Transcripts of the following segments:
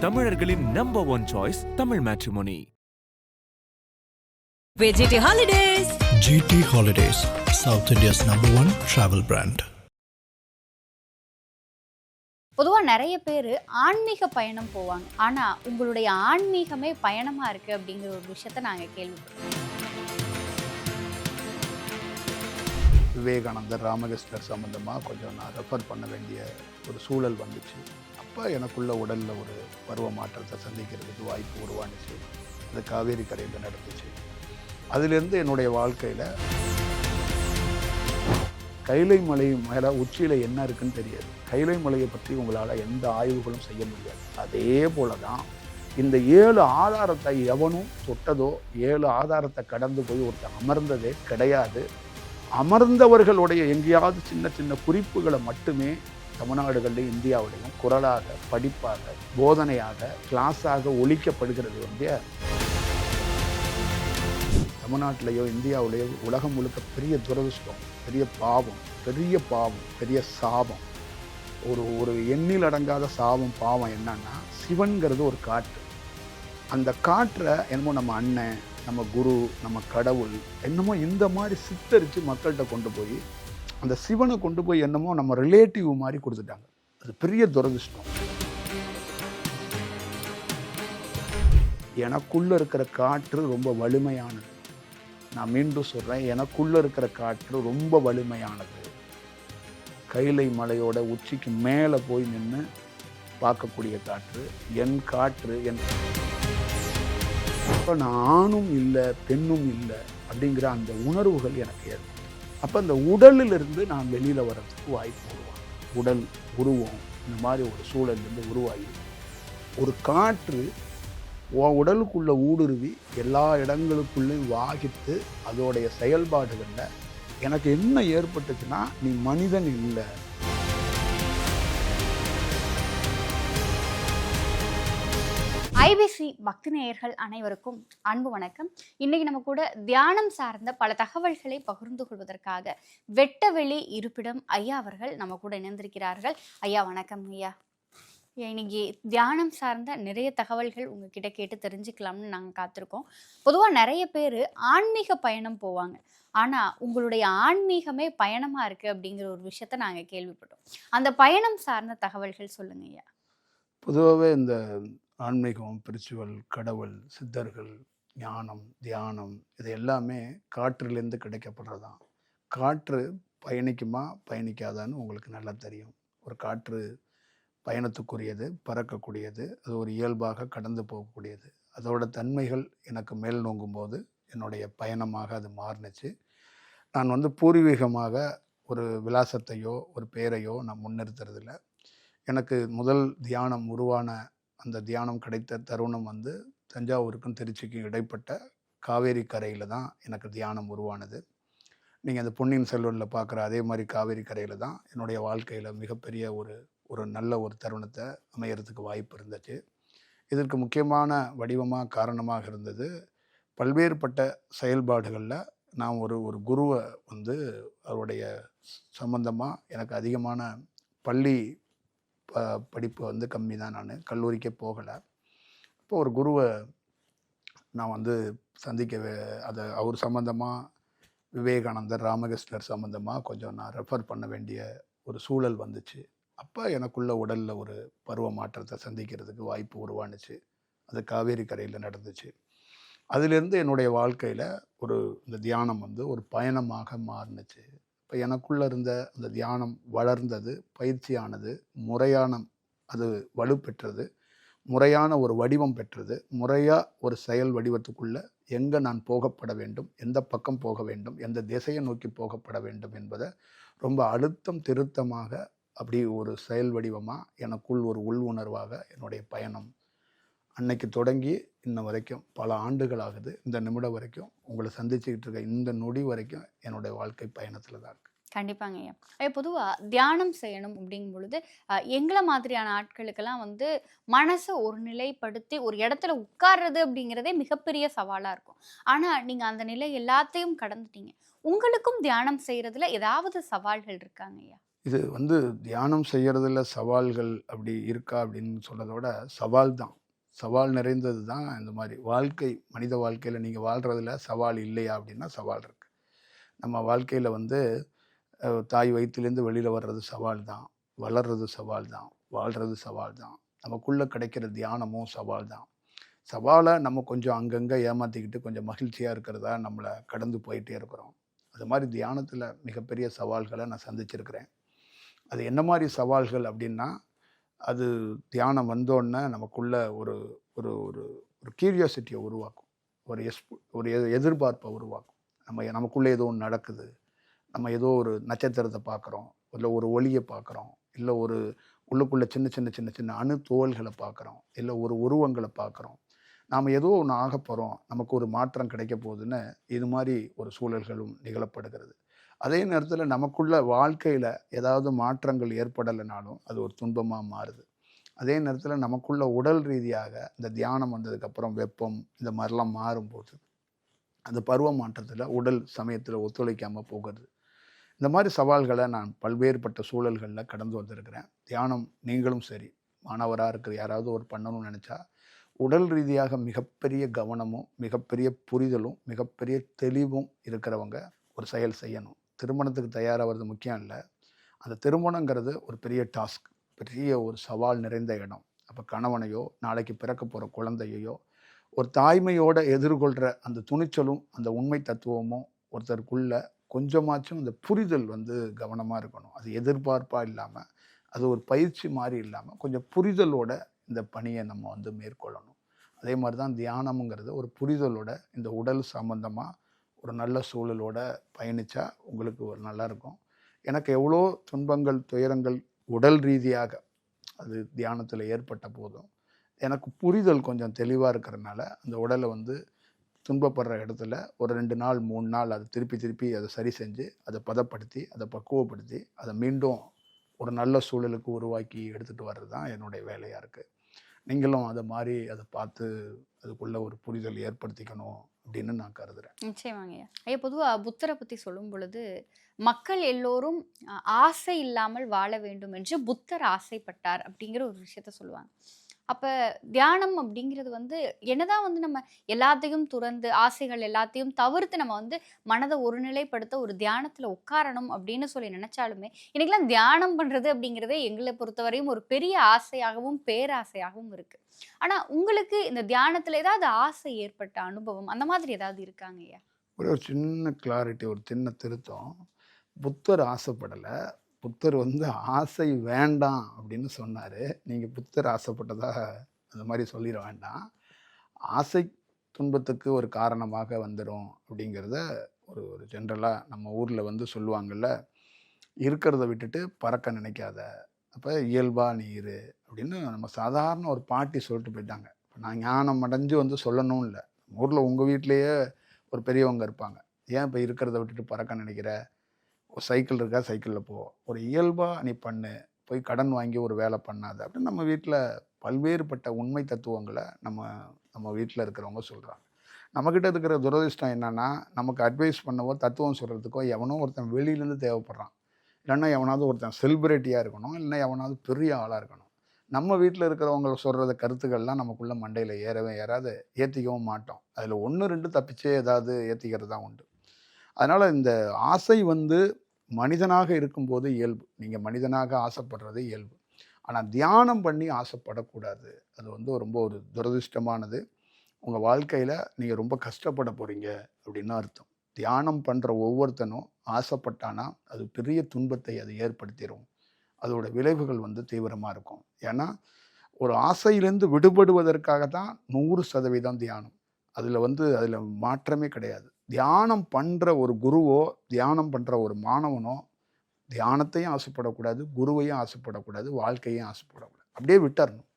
தமிழர்களின் number one choice Tamil matrimony. GT Holidays. GT Holidays, South India's #1 travel brand. பொதுவாக நிறைய பேர் ஆன்மீக பயணம் போவாங்க. ஆனால் உங்களுடைய ஆன்மீகமே பயணமாக இருக்குது அப்படிங்கிற ஒரு விஷயத்த நாங்கள் கேள்விப்பட்டோம். விவேகானந்தர் ராமகிருஷ்ணர் சம்மந்தமாக கொஞ்சம் நான் ரெஃபர் பண்ண வேண்டிய ஒரு சூழல் வந்துச்சு. அப்போ எனக்குள்ள உடலில் ஒரு பருவ மாற்றத்தை சந்திக்கிறதுக்கு வாய்ப்பு உருவானுச்சு. அது காவேரி கரையில் நடந்துச்சு. அதிலிருந்து என்னுடைய வாழ்க்கையில் கைலை மலை மேலே உச்சியில் என்ன இருக்குன்னு தெரியாது. கைலை மலையை பற்றி உங்களால் எந்த ஆய்வுகளும் செய்ய முடியாது. அதே போல தான் இந்த 7 ஆதாரத்தை எவனும் தொட்டதோ, 7 ஆதாரத்தை கடந்து போய் ஒருத்தர் அமர்ந்ததே கிடையாது. அமர்ந்தவர்களுடைய எங்கேயாவது சின்ன சின்ன குறிப்புகளை மட்டுமே தமிழ்நாடுகளிலும் இந்தியாவிலையும் குரலாக, படிப்பாக, போதனையாக, கிளாஸாக ஒலிக்கப்படுகிறது. தமிழ்நாட்டிலேயோ இந்தியாவிலேயோ உலகம் முழுக்க பெரிய துரதிர்ஷ்டம், பெரிய பாவம், பெரிய சாபம், ஒரு எண்ணில் அடங்காத சாபம், பாவம் என்னன்னா சிவன்கிறது ஒரு காற்று. அந்த காற்றை என்னமோ நம்ம அண்ணன், நம்ம குரு, நம்ம கடவுள் என்னமோ இந்த மாதிரி சித்தரித்து மக்கள்கிட்ட கொண்டு போய் அந்த சிவனை கொண்டு போய் என்னமோ நம்ம ரிலேட்டிவ் மாதிரி கொடுத்துட்டாங்க. அது பெரிய துரதிர்ஷ்டம். எனக்குள்ளே இருக்கிற காற்று ரொம்ப வலிமையானது. நான் மீண்டும் சொல்கிறேன், எனக்குள்ளே இருக்கிற காற்று ரொம்ப வலிமையானது. கைலை மலையோட உச்சிக்கு மேலே போய் நின்று பார்க்கக்கூடிய காற்று என் காற்று. இப்போ நான் ஆணும் இல்லை பெண்ணும் இல்லை அப்படிங்கிற அந்த உணர்வுகள் எனக்கு ஏற்படும். அப்போ அந்த உடலிலிருந்து நான் வெளியில் வர்றதுக்கு வாய்ப்பு உருவாகும். உடல் உருவம் இந்த மாதிரி ஒரு சூழலிருந்து உருவாகி ஒரு காற்று உடலுக்குள்ளே ஊடுருவி எல்லா இடங்களுக்குள்ளேயும் வாகித்து அதோடைய செயல்பாடுகளில் எனக்கு என்ன ஏற்பட்டுச்சுன்னா, நீ மனிதன் இல்லை, ஐபிசி பக்தி நேயர்கள் அனைவருக்கும் அன்பு வணக்கம். இன்னைக்கு நம்ம கூட தியானம் சார்ந்த பல தகவல்களை பகிர்ந்து கொள்வதற்காக வெட்டவெளி இருப்பிடம் ஐயா அவர்கள் நம்ம கூட இணைந்திருக்கிறார்கள். ஐயா வணக்கம். ஐயா, இன்னைக்கு தியானம் சார்ந்த நிறைய தகவல்கள் உங்ககிட்ட கேட்டு தெரிஞ்சுக்கலாம்னு நாங்கள் காத்திருக்கோம். பொதுவாக நிறைய பேர் ஆன்மீக பயணம் போவாங்க. ஆனால் உங்களுடைய ஆன்மீகமே பயணமாக இருக்குது அப்படிங்கிற ஒரு விஷயத்த நாங்கள் கேள்விப்பட்டோம். அந்த பயணம் சார்ந்த தகவல்கள் சொல்லுங்க ஐயா. பொதுவாகவே இந்த ஆன்மீகம், பிரிச்சுவல், கடவுள், சித்தர்கள், ஞானம், தியானம் இது எல்லாமே காற்றிலேருந்து கிடைக்கப்படுறதான். காற்று பயணிக்குமா பயணிக்காதான்னு உங்களுக்கு நல்லா தெரியும். ஒரு காற்று பயணத்துக்குரியது, பறக்கக்கூடியது, அது ஒரு இயல்பாக கடந்து போகக்கூடியது. அதோட தன்மைகள் எனக்கு மேல் நோங்கும்போது என்னுடைய பயணமாக அது மாறினுச்சு. நான் பூர்வீகமாக ஒரு விலாசத்தையோ ஒரு பேரையோ நான் முன்னிறுத்துறதில்ல. எனக்கு முதல் தியானம் உருவான அந்த தியானம் கிடைத்த தருணம் தஞ்சாவூருக்கும் திருச்சிக்கும் இடைப்பட்ட காவேரி கரையில் தான் எனக்கு தியானம் உருவானது. நீங்கள் அந்த பொன்னியின் செல்வனில் பார்க்குற அதே மாதிரி காவேரி கரையில் தான் என்னுடைய வாழ்க்கையில் மிகப்பெரிய ஒரு நல்ல ஒரு தருணத்தை அமையறதுக்கு வாய்ப்பு இருந்துச்சு. இதற்கு முக்கியமான வடிவமாக காரணமாக இருந்தது பல்வேறுபட்ட செயல்பாடுகளில் நான் ஒரு குருவை அவருடைய சம்பந்தமாக எனக்கு அதிகமான பள்ளி படிப்பு கம்மி தான். நான் கல்லூரிக்கே போகலை. இப்போ ஒரு குருவை நான் சந்திக்க அவர் சம்மந்தமாக விவேகானந்தர் ராமகிருஷ்ணர் சம்மந்தமாக கொஞ்சம் நான் ரெஃபர் பண்ண வேண்டிய ஒரு சூழல் வந்துச்சு. அப்போ எனக்குள்ள உடலில் ஒரு பருவ மாற்றத்தை சந்திக்கிறதுக்கு வாய்ப்பு உருவானுச்சு. அது காவேரி கரையில் நடந்துச்சு. அதிலிருந்து என்னுடைய வாழ்க்கையில் இந்த தியானம் ஒரு பயணமாக மாறினுச்சு. இப்போ எனக்குள்ளே இருந்த அந்த தியானம் வளர்ந்தது, பயிற்சியானது, அது வலுப்பெற்றது, முறையான ஒரு வடிவம் பெற்றது. முறையாக ஒரு செயல் வடிவத்துக்குள்ளே எங்கே நான் போகப்பட வேண்டும், எந்த பக்கம் போக வேண்டும், எந்த திசையை நோக்கி போகப்பட வேண்டும் என்பதை ரொம்ப அழுத்தம் திருத்தமாக அப்படி ஒரு செயல் வடிவமாக எனக்குள் ஒரு உள் உணர்வாக என்னுடைய பயணம் அன்னைக்கு தொடங்கி இன்ன வரைக்கும் பல ஆண்டுகள் ஆகுது. இந்த நிமிடம் வரைக்கும் உங்களை சந்திச்சுக்கிட்டு இருக்க இந்த நொடி வரைக்கும் என்னுடைய வாழ்க்கை பயணத்தில் தான் இருக்குது. கண்டிப்பாங்க ஐயா. ஐயா, பொதுவாக தியானம் செய்யணும் அப்படிங்கும் பொழுது எங்களை மாதிரியான ஆட்களுக்கெல்லாம் மனசை ஒரு நிலைப்படுத்தி ஒரு இடத்துல உட்கார்றது அப்படிங்கிறதே மிகப்பெரிய சவாலாக இருக்கும். ஆனால் நீங்கள் அந்த நிலை எல்லாத்தையும் கடந்துட்டீங்க. உங்களுக்கும் தியானம் செய்கிறதுல ஏதாவது சவால்கள் இருக்காங்க ஐயா? இது வந்து தியானம் செய்யறதுல சவால்கள் அப்படி இருக்கா அப்படின்னு சொல்றத விட சவால் தான். சவால் நிறைந்தது தான் இந்த மாதிரி வாழ்க்கை. மனித வாழ்க்கையில் நீங்கள் வாழ்றதுல சவால் இல்லையா அப்படின்னா சவால் இருக்கு. நம்ம வாழ்க்கையில் வந்து தாய் வயிற்றுலேருந்து வெளியில் வர்றது சவால் தான், வளர்றது சவால் தான், வாழ்கிறது சவால் தான், நமக்குள்ளே கிடைக்கிற தியானமும் சவால் தான். சவாலை நம்ம கொஞ்சம் அங்கங்கே ஏமாற்றிக்கிட்டு கொஞ்சம் மகிழ்ச்சியாக இருக்கிறதா நம்மளை கடந்து போயிட்டே இருக்கிறோம். அது மாதிரி தியானத்தில் மிகப்பெரிய சவால்களை நான் சந்திச்சிருக்கிறேன். அது என்ன மாதிரி சவால்கள் அப்படின்னா, அது தியானம் வந்தோடனே நமக்குள்ள ஒரு ஒரு ஒரு ஒரு கியூரியாசிட்டியை உருவாக்கும். ஒரு எதிர்பார்ப்பை உருவாக்கும். நமக்குள்ளே ஏதோ ஒன்று நடக்குது. நம்ம ஏதோ ஒரு நட்சத்திரத்தை பார்க்குறோம், இல்லை ஒரு ஒளியை பார்க்குறோம், இல்லை ஒரு உள்ளுக்குள்ளே சின்ன சின்ன சின்ன சின்ன அணு தோள்களை பார்க்குறோம், இல்லை ஒரு உருவங்களை பார்க்குறோம். நாம் ஏதோ ஒன்று ஆக போகிறோம், நமக்கு ஒரு மாற்றம் கிடைக்க போகுதுன்னு இது மாதிரி ஒரு சூழல்களும் நிகழப்படுகிறது. அதே நேரத்தில் நமக்குள்ள வாழ்க்கையில் ஏதாவது மாற்றங்கள் ஏற்படலைனாலும் அது ஒரு துன்பமாக மாறுது. அதே நேரத்தில் நமக்குள்ள உடல் ரீதியாக இந்த தியானம் வந்ததுக்கப்புறம் வெப்பம் இந்த மாதிரிலாம் மாறும்போது அந்த பருவ மாற்றத்தில் உடல் சமயத்தில் ஒத்துழைக்காமல் போகிறது. இந்த மாதிரி சவால்களை நான் பல்வேறுபட்ட சூழல்களில் கடந்து வந்திருக்கிறேன். தியானம் நீங்களும் சரி, மாணவராக இருக்கிற யாராவது ஒரு பண்ணணும்னு நினச்சா உடல் ரீதியாக மிகப்பெரிய கவனமும் மிகப்பெரிய புரிதலும் மிகப்பெரிய தெளிவும் இருக்கிறவங்க ஒரு செயல் செய்யணும். திருமணத்துக்கு தயாராகிறது முக்கியம் இல்லை. அந்த திருமணங்கிறது ஒரு பெரிய டாஸ்க், பெரிய ஒரு சவால் நிறைந்த இடம். அப்போ கணவனையோ நாளைக்கு பிறக்க போகிற குழந்தையோ ஒரு தாய்மையோடு எதிர்கொள்கிற அந்த துணிச்சலும் அந்த உண்மை தத்துவமும் ஒருத்தருக்குள்ள கொஞ்சமாச்சும் அந்த புரிதல் வந்து கவனமாக இருக்கணும். அது எதிர்பார்ப்பாக இல்லாமல், அது ஒரு பயிற்சி மாதிரி இல்லாமல் கொஞ்சம் புரிதலோட இந்த பணியை நம்ம வந்து மேற்கொள்ளணும். அதே மாதிரி தான் தியானம்ங்கிறது ஒரு புரிதலோட இந்த உடல் சம்பந்தமாக ஒரு நல்ல சூழலோட பயணித்தா உங்களுக்கு ஒரு நல்லா இருக்கும். எனக்கு எவ்வளோ துன்பங்கள் துயரங்கள் உடல் ரீதியாக அது தியானத்தில் ஏற்பட்ட போதும் எனக்கு புரிதல் கொஞ்சம் தெளிவாக இருக்கிறதுனால அந்த உடலை வந்து துன்பப்படுற இடத்துல ஒரு 2 நாள் 3 நாள் அதை திருப்பி அதை சரி செஞ்சு அதை பதப்படுத்தி அதை பக்குவப்படுத்தி அதை மீண்டும் ஒரு நல்ல சூழலுக்கு உருவாக்கி எடுத்துகிட்டு வர்றது தான் என்னுடைய வேலையாக இருக்குது. நீங்களும் அதை மாதிரி அதை பார்த்து அதுக்குள்ள ஒரு புரிதல் ஏற்படுத்திக்கணும் அப்படின்னு நான் கருதுறேன். நிச்சயமாங்க ஐயா. ஐயா, பொதுவாக புத்தரை பற்றி சொல்லும் பொழுது மக்கள் எல்லோரும் ஆசை இல்லாமல் வாழ வேண்டும் என்று புத்தர் ஆசைப்பட்டார் அப்படிங்கிற ஒரு விஷயத்த சொல்லுவாங்க. அப்போ தியானம் அப்படிங்கிறது வந்து என்னதான் வந்து நம்ம எல்லாத்தையும் துறந்து ஆசைகள் எல்லாத்தையும் தவிர்த்து நம்ம வந்து மனதை ஒருநிலைப்படுத்த ஒரு தியானத்தில் உட்காரணும் அப்படின்னு சொல்லி நினைச்சாலுமே இன்னைக்கெல்லாம் தியானம் பண்ணுறது அப்படிங்கிறதே எங்களை பொறுத்தவரையும் ஒரு பெரிய ஆசையாகவும் பேராசையாகவும் இருக்கு. ஆனால் உங்களுக்கு இந்த தியானத்தில் ஏதாவது ஆசை ஏற்பட்ட அனுபவம் அந்த மாதிரி ஏதாவது இருக்காங்க ஐயா? ஒரு சின்ன கிளாரிட்டி, ஒரு சின்ன திருத்தம். புத்தர் ஆசைப்படலை. புத்தர் வந்து ஆசை வேண்டாம் அப்படின்னு சொன்னார். நீங்கள் புத்தர் ஆசைப்பட்டதாக அந்த மாதிரி சொல்லிட வேண்டாம். ஆசை துன்பத்துக்கு ஒரு காரணமாக வந்துடும் அப்படிங்கிறத ஒரு ஜென்ரலாக நம்ம ஊரில் வந்து சொல்லுவாங்கள்ல, இருக்கிறத விட்டுட்டு பறக்க நினைக்காத, அப்போ இயல்பாக நீ இரு அப்படின்னு நம்ம சாதாரண ஒரு பாட்டி சொல்லிட்டு போயிட்டாங்க. இப்போ நான் ஞானம் அடைஞ்சு வந்து சொல்லணும் இல்லை. ஊரில் உங்கள் வீட்டிலையே ஒரு பெரியவங்க இருப்பாங்க. ஏன் இப்போ இருக்கிறத விட்டுட்டு பறக்க நினைக்கிற? ஒரு சைக்கிள் இருக்கா, சைக்கிளில் போ, ஒரு இயல்பாக நீ பண்ணு, போய் கடன் வாங்கி ஒரு வேலை பண்ணாத அப்படின்னு நம்ம வீட்டில் பல்வேறுபட்ட உண்மை தத்துவங்களை நம்ம வீட்டில் இருக்கிறவங்க சொல்கிறாங்க. நம்மக்கிட்ட இருக்கிற துரதிர்ஷ்டம் என்னென்னா, நமக்கு அட்வைஸ் பண்ணவோ தத்துவம் சொல்கிறதுக்கோ எவனோ ஒருத்தன் வெளியிலேருந்து தேவைப்படுறான். இல்லைன்னா எவனாவது ஒருத்தன் செலிபிரிட்டியாக இருக்கணும், இல்லைன்னா எவனாவது பெரிய ஆளாக இருக்கணும். நம்ம வீட்டில் இருக்கிறவங்க சொல்கிறத கருத்துக்கள்லாம் நமக்குள்ள மண்டையில் ஏறவே ஏறாது, ஏற்றிக்கவும் மாட்டோம். அதில் 1 2 தப்பிச்சே ஏதாவது ஏற்றிக்கிறது தான் உண்டு. அதனால் இந்த ஆசை வந்து மனிதனாக இருக்கும்போது இயல்பு. நீங்கள் மனிதனாக ஆசைப்படுறது இயல்பு. ஆனால் தியானம் பண்ணி ஆசைப்படக்கூடாது. அது வந்து ரொம்ப ஒரு துரதிர்ஷ்டமானது. உங்கள் வாழ்க்கையில் நீங்கள் ரொம்ப கஷ்டப்பட போகிறீங்க அப்படின்னு அர்த்தம். தியானம் பண்ணுற ஒவ்வொருத்தனும் ஆசைப்பட்டானா அது பெரிய துன்பத்தை அது ஏற்படுத்திடும். அதோட விளைவுகள் வந்து தீவிரமாக இருக்கும். ஏன்னா ஒரு ஆசையிலேருந்து விடுபடுவதற்காக தான் 100% தியானம். அதில் மாற்றமே கிடையாது. தியானம் பண்ணுற ஒரு குருவோ தியானம் பண்ணுற ஒரு மாணவனோ தியானத்தையும் ஆசைப்படக்கூடாது, குருவையும் ஆசைப்படக்கூடாது, வாழ்க்கையும் ஆசைப்படக்கூடாது. அப்படியே விட்டுறணும்.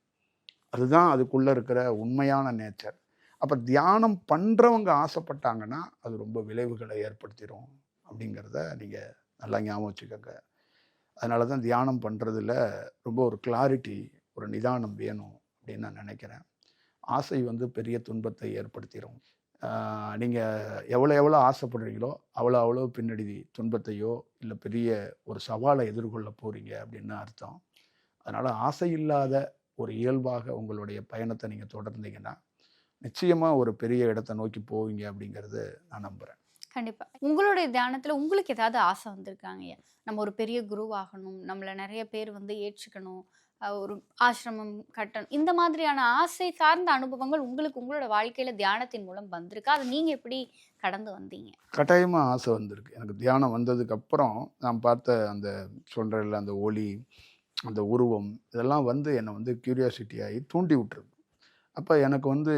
அதுதான் அதுக்குள்ளே இருக்கிற உண்மையான நேச்சர். அப்போ தியானம் பண்ணுறவங்க ஆசைப்பட்டாங்கன்னா அது ரொம்ப விளைவுகளை ஏற்படுத்திடும் அப்படிங்கிறத நீங்கள் நல்லா ஞாபகம் வச்சுக்கோங்க. அதனால தான் தியானம் பண்ணுறதுல ரொம்ப ஒரு கிளாரிட்டி, ஒரு நிதானம் வேணும் அப்படின்னு நான் நினைக்கிறேன். ஆசை வந்து பெரிய துன்பத்தை ஏற்படுத்திடும். நீங்கள் எவ்வளோ எவ்வளோ ஆசைப்படுறீங்களோ அவ்வளோ அவ்வளோ பின்னாடி துன்பத்தையோ இல்லை பெரிய ஒரு சவாலை எதிர்கொள்ள போகிறீங்க அப்படின்னு அர்த்தம். அதனால் ஆசை இல்லாத ஒரு இயல்பாக உங்களுடைய பயணத்தை நீங்கள் தொடர்ந்தீங்கன்னா நிச்சயமாக ஒரு பெரிய இடத்தை நோக்கி போவீங்க அப்படிங்கிறது நான் நம்புகிறேன். கண்டிப்பா. உங்களுடைய தியானத்துல உங்களுக்கு ஏதாவது ஆசை வந்திருக்காங்கய்யா? நம்ம ஒரு பெரிய குருவாகணும், நம்மள நிறைய பேர் வந்து ஏற்றுக்கணும், ஒரு ஆசிரமம் கட்டணும், இந்த மாதிரியான ஆசை சார்ந்த அனுபவங்கள் உங்களுக்கு உங்களோட வாழ்க்கையில தியானத்தின் மூலம் வந்திருக்கா? அதை நீங்க எப்படி கடந்து வந்தீங்க? கட்டாயமாக ஆசை வந்திருக்கு. எனக்கு தியானம் வந்ததுக்கப்புறம் நான் பார்த்த அந்த சொல்கிறேன்ல அந்த ஒளி, அந்த உருவம், இதெல்லாம் வந்து என்னை வந்து கியூரியாசிட்டி ஆகி தூண்டி விட்டுருக்கு. அப்போ எனக்கு வந்து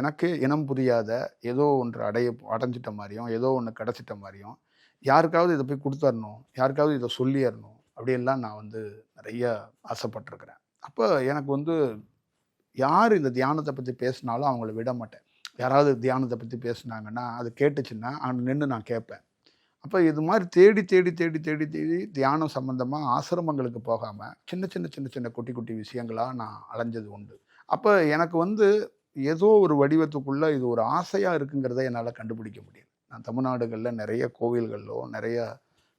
எனக்கு இனம் புரியாத ஏதோ ஒன்று அடைஞ்சிட்ட மாதிரியும், ஏதோ ஒன்று கிடச்சிட்ட மாதிரியும், யாருக்காவது இதை போய் கொடுத்துடணும், யாருக்காவது இதை சொல்லிடணும் அப்படின்லாம் நான் வந்து நிறைய ஆசைப்பட்டிருக்கிறேன். அப்போ எனக்கு வந்து யார் இந்த தியானத்தை பற்றி பேசினாலும் அவங்கள விட மாட்டேன். யாராவது தியானத்தை பற்றி பேசுனாங்கன்னா அது கேட்டுச்சுன்னா அங்கே நின்று நான் கேட்பேன். அப்போ இது மாதிரி தேடி தேடி தேடி தேடி தேடி தியானம் சம்மந்தமாக ஆசிரமங்களுக்கு போகாமல் சின்ன சின்ன சின்ன சின்ன குட்டி குட்டி விஷயங்களாக நான் அலைஞ்சது உண்டு. அப்போ எனக்கு வந்து ஏதோ ஒரு வடிவத்துக்குள்ளே இது ஒரு ஆசையாக இருக்குங்கிறத என்னால் கண்டுபிடிக்க முடியும். நான் தமிழ்நாடுகளில் நிறைய கோவில்களிலோ நிறைய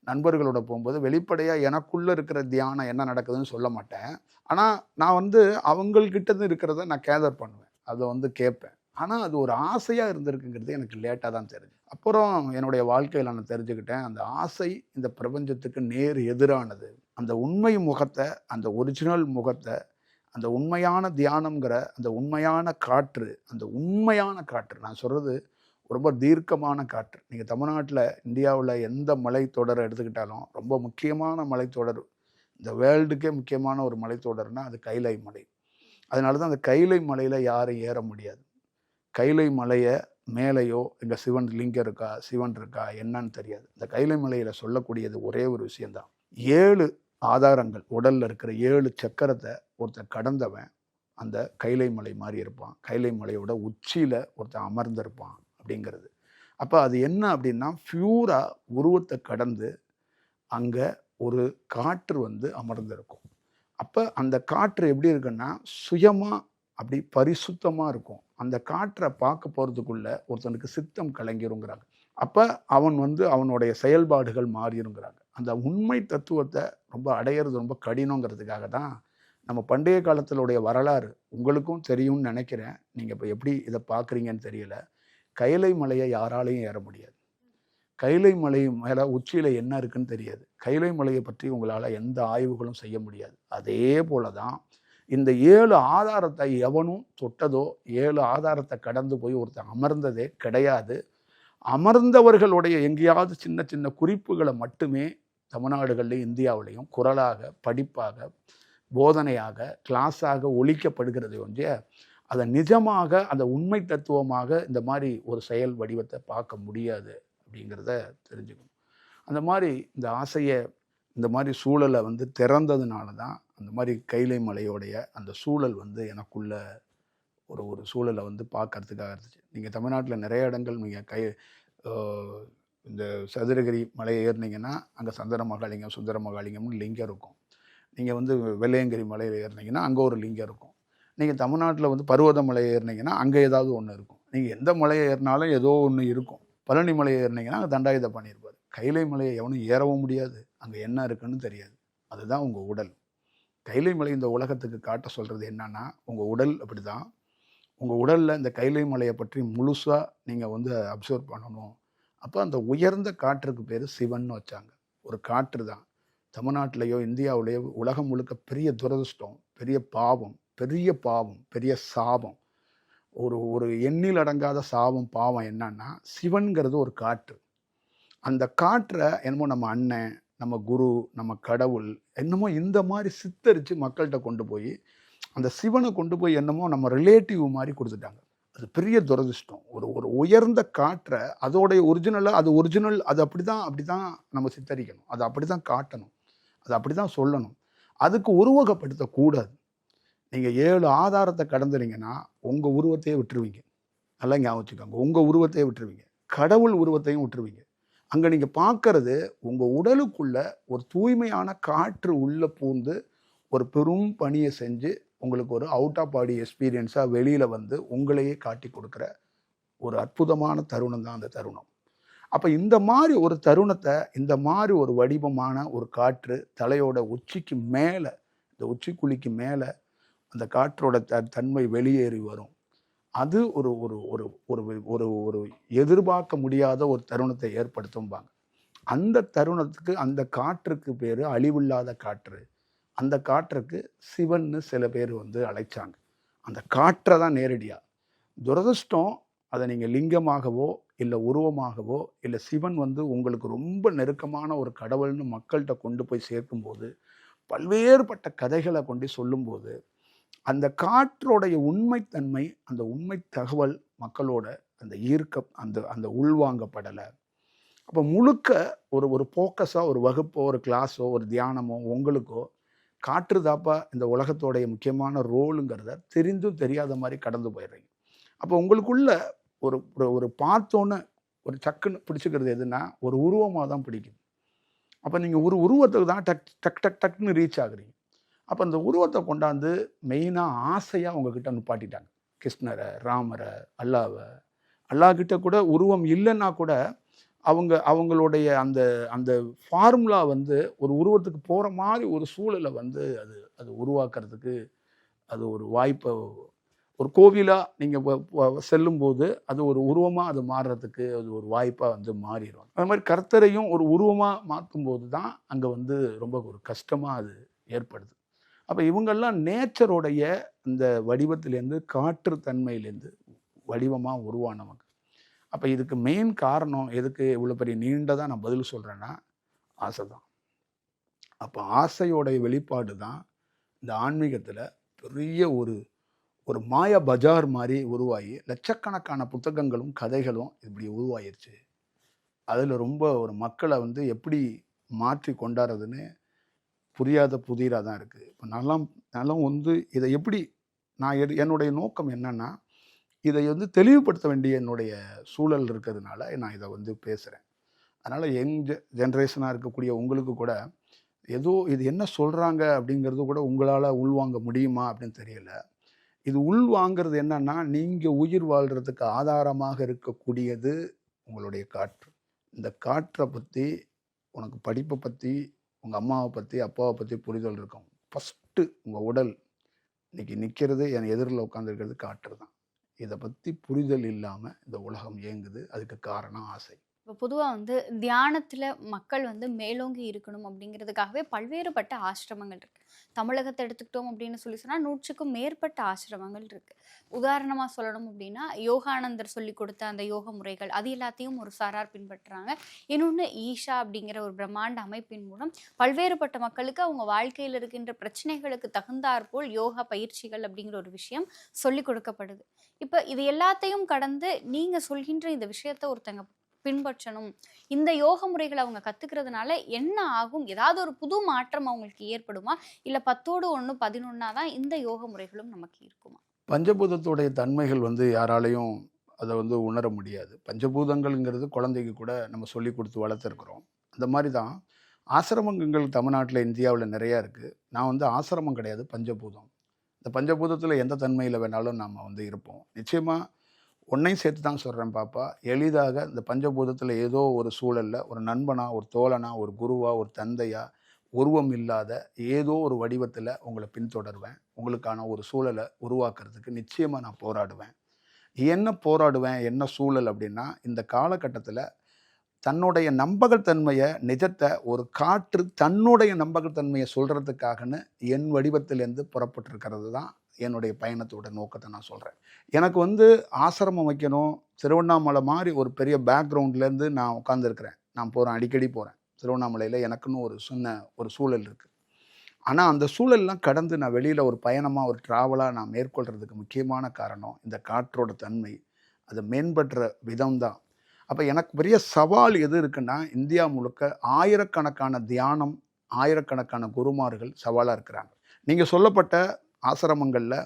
நண்பர்களோட போகும்போது வெளிப்படையாக எனக்குள்ளே இருக்கிற தியானம் என்ன நடக்குதுன்னு சொல்ல மாட்டேன். ஆனால் நான் வந்து அவங்கள்கிட்ட இருக்கிறத நான் கேதர் பண்ணுவேன், அதை வந்து கேட்பேன். ஆனால் அது ஒரு ஆசையாக இருந்திருக்குங்கிறது எனக்கு லேட்டாக தான் தெரிஞ்சு. அப்புறம் என்னுடைய வாழ்க்கையில் நான் தெரிஞ்சுக்கிட்டேன், அந்த ஆசை இந்த பிரபஞ்சத்துக்கு நேர் எதிரானது. அந்த உண்மை முகத்தை, அந்த ஒரிஜினல் முகத்தை, அந்த உண்மையான தியானம்ங்கிற அந்த உண்மையான காற்று, அந்த உண்மையான காற்று, நான் சொல்கிறது ரொம்ப தீர்க்கமான காற்று. நீங்கள் தமிழ்நாட்டில் இந்தியாவில் எந்த மலைத்தொடரை எடுத்துக்கிட்டாலும் ரொம்ப முக்கியமான மலைத்தொடர், இந்த வேர்ல்டுக்கே முக்கியமான ஒரு மலைத்தொடர்னால் அது கைலை மலை. அதனால தான் அந்த கைலை மலையில் யாரும் ஏற முடியாது. கைலை மலையை மேலேயோ எங்கள் சிவன் லிங்கம் இருக்கா, சிவன் இருக்கா என்னன்னு தெரியாது. இந்த கைலை மலையில் சொல்லக்கூடியது ஒரே ஒரு விஷயந்தான், 7 ஆதாரங்கள், உடலில் இருக்கிற 7 சக்கரத்தை ஒருத்தன் கடந்தவன் அந்த கைலை மலை மாதிரி இருப்பான். கைலை மலையோட உச்சியில் ஒருத்தன் அமர்ந்திருப்பான் அப்படிங்கிறது. அப்போ அது என்ன அப்படின்னா, பியூராக உருவத்தை கடந்து அங்கே ஒரு காற்று வந்து அமர்ந்திருக்கும். அப்போ அந்த காற்று எப்படி இருக்குன்னா சுயமாக அப்படி பரிசுத்தமாக இருக்கும். அந்த காற்றை பார்க்க போகிறதுக்குள்ள ஒருத்தனுக்கு சித்தம் கலங்கிருங்கிறாங்க. அப்போ அவன் வந்து அவனுடைய செயல்பாடுகள் மாறிடுங்கிறாங்க. அந்த உண்மை தத்துவத்தை ரொம்ப அடையிறது ரொம்ப கடினங்கிறதுக்காக தான் நம்ம பண்டைய காலத்தினுடைய வரலாறு உங்களுக்கும் தெரியும்னு நினைக்கிறேன். நீங்கள் இப்போ எப்படி இதை பார்க்குறீங்கன்னு தெரியல. கைலை மலையை யாராலையும் ஏற முடியாது. கைலை மலை மேலே உச்சியில் என்ன இருக்குன்னு தெரியாது. கைலை மலையை பற்றி உங்களால் எந்த ஆய்வுகளும் செய்ய முடியாது. அதே போல தான் இந்த 7 ஆதாரத்தை எவனும் தொட்டதோ, 7 ஆதாரத்தை கடந்து போய் ஒருத்தன் அமர்ந்ததே கிடையாது. அமர்ந்தவர்களுடைய எங்கேயாவது சின்ன சின்ன குறிப்புகளை மட்டுமே தமிழ்நாடுகள்லையும் இந்தியாவிலையும் குரலாக, படிப்பாக, போதனையாக, கிளாஸாக ஒலிக்கப்படுகிறது ஒன்றிய அதை நிஜமாக அந்த உண்மை தத்துவமாக இந்த மாதிரி ஒரு செயல் வடிவத்தை பார்க்க முடியாது அப்படிங்கிறத தெரிஞ்சுக்கணும். அந்த மாதிரி இந்த ஆசையை, இந்த மாதிரி சூழலை வந்து திறந்ததுனால தான் அந்த மாதிரி கைலை மலையோடைய அந்த சூழல் வந்து எனக்குள்ள ஒரு சூழலை வந்து பார்க்கறதுக்காக இருந்துச்சு. நீங்கள் தமிழ்நாட்டில் நிறைய இடங்கள் நீங்கள் இந்த சதுரகிரி மலையை ஏறினீங்கன்னா அங்கே சந்தன மகாலிங்கம், சுந்தர மகாலிங்கம்னு லிங்கம் இருக்கும். நீங்கள் வந்து வெள்ளையங்கிரி மலையில் ஏறினீங்கன்னா அங்கே ஒரு லிங்கம் இருக்கும். நீங்கள் தமிழ்நாட்டில் வந்து பருவத மலையை ஏறினீங்கன்னா அங்கே ஏதாவது ஒன்று இருக்கும். நீங்கள் எந்த மலையை ஏறினாலும் ஏதோ ஒன்று இருக்கும். பழனி மலையை ஏறினீங்கன்னா அங்கே தண்டாயுதம் பண்ணியிருப்பார். கைலை மலையை எவனும் ஏறவும் முடியாது, அங்கே என்ன இருக்குன்னு தெரியாது. அதுதான் உங்கள் உடல். கைலை மலை இந்த உலகத்துக்கு காட்ட சொல்கிறது என்னன்னா, உங்கள் உடல் அப்படி தான். உங்கள் உடலில் இந்த கைலை மலையை பற்றி முழுசாக நீங்கள் வந்து அப்சர்வ் பண்ணணும். அப்போ அந்த உயர்ந்த காற்றுக்கு பேர் சிவன்னு வச்சாங்க. ஒரு காற்று தான். தமிழ்நாட்டிலேயோ இந்தியாவிலேயோ உலகம் முழுக்க பெரிய துரதிர்ஷ்டம், பெரிய பாவம், பெரிய சாபம், ஒரு எண்ணில் அடங்காத சாபம், பாவம் என்னன்னா, சிவன்கிறது ஒரு காற்று. அந்த காற்றை என்னமோ நம்ம அண்ணன், நம்ம குரு, நம்ம கடவுள் என்னமோ இந்த மாதிரி சித்தரித்து மக்கள்கிட்ட கொண்டு போய் அந்த சிவனை கொண்டு போய் என்னமோ நம்ம ரிலேட்டிவ் மாதிரி கொடுத்துட்டாங்க. அது பெரிய துரதிர்ஷ்டம். ஒரு உயர்ந்த காற்றை அதோடைய ஒரிஜினலாக, அது ஒரிஜினல், அது அப்படி தான் நம்ம சித்தரிக்கணும், அது அப்படி தான் காட்டணும், அது அப்படி தான் சொல்லணும். அதுக்கு உருவகப்படுத்தக்கூடாது. நீங்கள் 7 ஆதாரத்தை கடந்துறீங்கன்னா உங்கள் உருவத்தையே விட்டுருவீங்க. நல்லா ஞாபகம் வச்சுக்கோங்க, உங்கள் உருவத்தையே விட்டுருவீங்க, கடவுள் உருவத்தையும் விட்டுருவீங்க. அங்கே நீங்கள் பார்க்கறது உங்கள் உடலுக்குள்ள ஒரு தூய்மையான காற்று உள்ளே பூந்து ஒரு பெரும் பணியை செஞ்சு உங்களுக்கு ஒரு அவுட் ஆஃப் பாடி எக்ஸ்பீரியன்ஸாக வெளியில் வந்து உங்களையே காட்டி கொடுக்குற ஒரு அற்புதமான தருணம் தான் அந்த தருணம். அப்போ இந்த மாதிரி ஒரு தருணத்தை, இந்த மாதிரி ஒரு வடிவமான ஒரு காற்று தலையோட உச்சிக்கு மேலே, இந்த உச்சிக்குழிக்கு மேலே அந்த காற்றோட தன்மை வெளியேறி வரும். அது ஒரு ஒரு ஒரு ஒரு ஒரு ஒரு எதிர்பார்க்க முடியாத ஒரு தருணத்தை ஏற்படுத்தும்பாங்க. அந்த தருணத்துக்கு, அந்த காற்றுக்கு பேர் அழிவில்லாத காற்று. அந்த காற்றுக்கு சிவன்னு சில பேர் அழைச்சாங்க. அந்த காற்றை தான் நேரடியாக. துரதிர்ஷ்டம், அதை நீங்கள் லிங்கமாகவோ இல்லை உருவமாகவோ இல்லை சிவன் உங்களுக்கு ரொம்ப நெருக்கமான ஒரு கடவுள்னு மக்கள்கிட்ட கொண்டு போய் சேர்க்கும்போது, பல்வேறுபட்ட கதைகளை கொண்டு சொல்லும்போது, அந்த காற்றோடைய உண்மைத்தன்மை, அந்த உண்மை தகவல் மக்களோட அந்த அந்த உள்வாங்கப்படலை. அப்போ முழுக்க ஒரு ஒரு ஃபோக்கஸாக ஒரு வகுப்போ, ஒரு கிளாஸோ, ஒரு தியானமோ உங்களுக்கோ காற்று தாப்பா இந்த உலகத்தோடைய முக்கியமான ரோலுங்கிறத தெரிந்தும் தெரியாத மாதிரி கடந்து போயிடுறீங்க. அப்போ உங்களுக்குள்ள ஒரு ஒரு பார்த்தோன்னு ஒரு சக்குன்னு பிடிச்சிக்கிறது எதுனா ஒரு உருவமாக தான் பிடிக்குது. அப்போ நீங்கள் ஒரு உருவத்துக்கு தான் டக் டக் டக் டக்குன்னு ரீச் ஆகுறீங்க. அப்போ அந்த உருவத்தை கொண்டாந்து மெயினாக ஆசையாக உங்ககிட்ட நிப்பாட்டிட்டாங்க. கிருஷ்ணரை, ராமரை, அல்லாஹ்கிட்ட கூட உருவம் இல்லைன்னா கூட அவங்களுடைய அந்த அந்த ஃபார்முலா ஒரு உருவத்துக்கு போகிற மாதிரி ஒரு சூழலை அது உருவாக்குறதுக்கு அது ஒரு வாய்ப்பை, ஒரு கோவிலாக நீங்கள் செல்லும்போது அது ஒரு உருவமாக அது மாறுறதுக்கு அது ஒரு வாய்ப்பாக மாறிடும். அது மாதிரி கர்த்தரையும் ஒரு உருவமாக மாற்றும்போது தான் அங்கே ரொம்ப ஒரு கஷ்டமாக அது ஏற்படுது. அப்போ இவங்கெல்லாம் நேச்சரோடைய இந்த வடிவத்திலேருந்து, காற்று தன்மையிலேருந்து வடிவமாக உருவானவங்க. அப்போ இதுக்கு மெயின் காரணம் எதுக்கு இவ்வளோ பெரிய நீண்டதாக நான் பதில் சொல்கிறேன்னா, ஆசை தான். அப்போ ஆசையோடைய வெளிப்பாடு தான் இந்த ஆன்மீகத்தில் பெரிய ஒரு ஒரு மாயா பஜார் மாதிரி உருவாகி லட்சக்கணக்கான புத்தகங்களும் கதைகளும் இப்படி உருவாயிருச்சு. அதில் ரொம்ப ஒரு மக்களை எப்படி மாற்றி கொண்டாடுறதுன்னு புரியாத புதிராக தான் இருக்குது. இப்போ நலம் இதை எப்படி நான் என்னுடைய நோக்கம் என்னன்னா, இதை தெளிவுபடுத்த வேண்டிய என்னுடைய சூழல் இருக்கிறதுனால நான் இதை பேசுகிறேன். அதனால் ஜென்ரேஷனாக இருக்கக்கூடிய உங்களுக்கு கூட ஏதோ இது என்ன சொல்கிறாங்க அப்படிங்கிறது கூட உங்களால் உள்வாங்க முடியுமா அப்படின்னு தெரியல. இது உள்வாங்கிறது என்னன்னா, நீங்கள் உயிர் வாழ்கிறதுக்கு ஆதாரமாக இருக்கக்கூடியது உங்களுடைய காற்று. இந்த காற்றை பற்றி உனக்கு படிப்பை பற்றி, உங்கள் அம்மாவை பற்றி, அப்பாவை பற்றி புரிதல் இருக்கும். ஃபஸ்ட்டு உங்கள் உடல் இன்னைக்கு நிற்கிறது, என் எதிரில் உட்காந்துருக்கிறது காற்று தான். இதை பற்றி புரிதல் இல்லாமல் இந்த உலகம் இயங்குது. அதுக்கு காரணம் ஆசை. இப்போ பொதுவாக தியானத்தில் மக்கள் மேலோங்கி இருக்கணும் அப்படிங்கிறதுக்காகவே பல்வேறுபட்ட ஆசிரமங்கள் இருக்குது. தமிழகத்தை எடுத்துக்கிட்டோம் அப்படின்னு சொன்னால் 100க்கும் மேற்பட்ட ஆசிரமங்கள் இருக்குது. உதாரணமாக சொல்லணும் அப்படின்னா, யோகானந்தர் சொல்லி கொடுத்த அந்த யோக முறைகள் அது எல்லாத்தையும் ஒரு சாரார் பின்பற்றுறாங்க. இன்னொன்று ஈஷா அப்படிங்கிற ஒரு பிரம்மாண்ட அமைப்பின் மூலம் பல்வேறுபட்ட மக்களுக்கு அவங்க வாழ்க்கையில் இருக்கின்ற பிரச்சனைகளுக்கு தகுந்தாற்போல் யோகா பயிற்சிகள் அப்படிங்கிற ஒரு விஷயம் சொல்லி கொடுக்கப்படுது. இப்போ இது எல்லாத்தையும் கடந்து நீங்கள் சொல்கின்ற இந்த விஷயத்தை ஒருத்தங்க பின்பற்றணும், இந்த யோக முறைகளை அவங்க கத்துக்கிறதுனால என்ன ஆகும், ஏதாவது ஒரு புது மாற்றம் அவங்களுக்கு ஏற்படுமா, இல்லை 10ஓடு 1 11 தான் இந்த யோக முறைகளும் நமக்கு இருக்குமா? பஞ்சபூதத்துடைய தன்மைகள் யாராலையும் அதை உணர முடியாது. பஞ்சபூதங்கள்ங்கிறது குழந்தைக்கு கூட நம்ம சொல்லி கொடுத்து வளர்த்துருக்குறோம். அந்த மாதிரி தான் ஆசிரமங்கள் தமிழ்நாட்டில், இந்தியாவில் நிறையா இருக்குது. நான் ஆசிரமம் கிடையாது, பஞ்சபூதம். இந்த பஞ்சபூதத்தில் எந்த தன்மையில் வேணாலும் நாம் இருப்போம். நிச்சயமாக ஒன்றையும் சேர்த்து தான் சொல்கிறேன் பாப்பா. எளிதாக இந்த பஞ்சபூதத்தில் ஏதோ ஒரு சூழலில் ஒரு நண்பனா, ஒரு தோழனா, ஒரு குருவா, ஒரு தந்தையா, உருவம் இல்லாத ஏதோ ஒரு வடிவத்தில் உங்களை பின்தொடருவேன். உங்களுக்கான ஒரு சூழலை உருவாக்குறதுக்கு நிச்சயமாக நான் போராடுவேன். என்ன போராடுவேன், என்ன சூழல் அப்படின்னா, இந்த காலகட்டத்தில் தன்னுடைய நம்பகத்தன்மையை, நிஜத்தை ஒரு காற்று தன்னுடைய நம்பகத்தன்மையை சொல்கிறதுக்காகன்னு என் வடிவத்திலேருந்து புறப்பட்டிருக்கிறது தான் என்னுடைய பயணத்தோட நோக்கத்தை நான் சொல்கிறேன். எனக்கு ஆசிரமம் வைக்கணும், திருவண்ணாமலை மாதிரி ஒரு பெரிய பேக்ரவுண்ட்லேருந்து நான் உட்காந்துருக்கிறேன். நான் போகிறேன், அடிக்கடி போகிறேன் திருவண்ணாமலையில். எனக்குன்னு ஒரு சூழல் இருக்குது. ஆனால் அந்த சூழல்லாம் கடந்து நான் வெளியில் ஒரு பயணமாக, ஒரு ட்ராவலாக நான் மேற்கொள்கிறதுக்கு முக்கியமான காரணம் இந்த காற்றோட தன்மை, அதை மேம்படுற விதம் தான். அப்போ எனக்கு பெரிய சவால் எது இருக்குன்னா, இந்தியா முழுக்க ஆயிரக்கணக்கான தியானம், ஆயிரக்கணக்கான குருமார்கள் சவாலாக இருக்கிறாங்க. நீங்கள் சொல்லப்பட்ட ஆசிரமங்களில்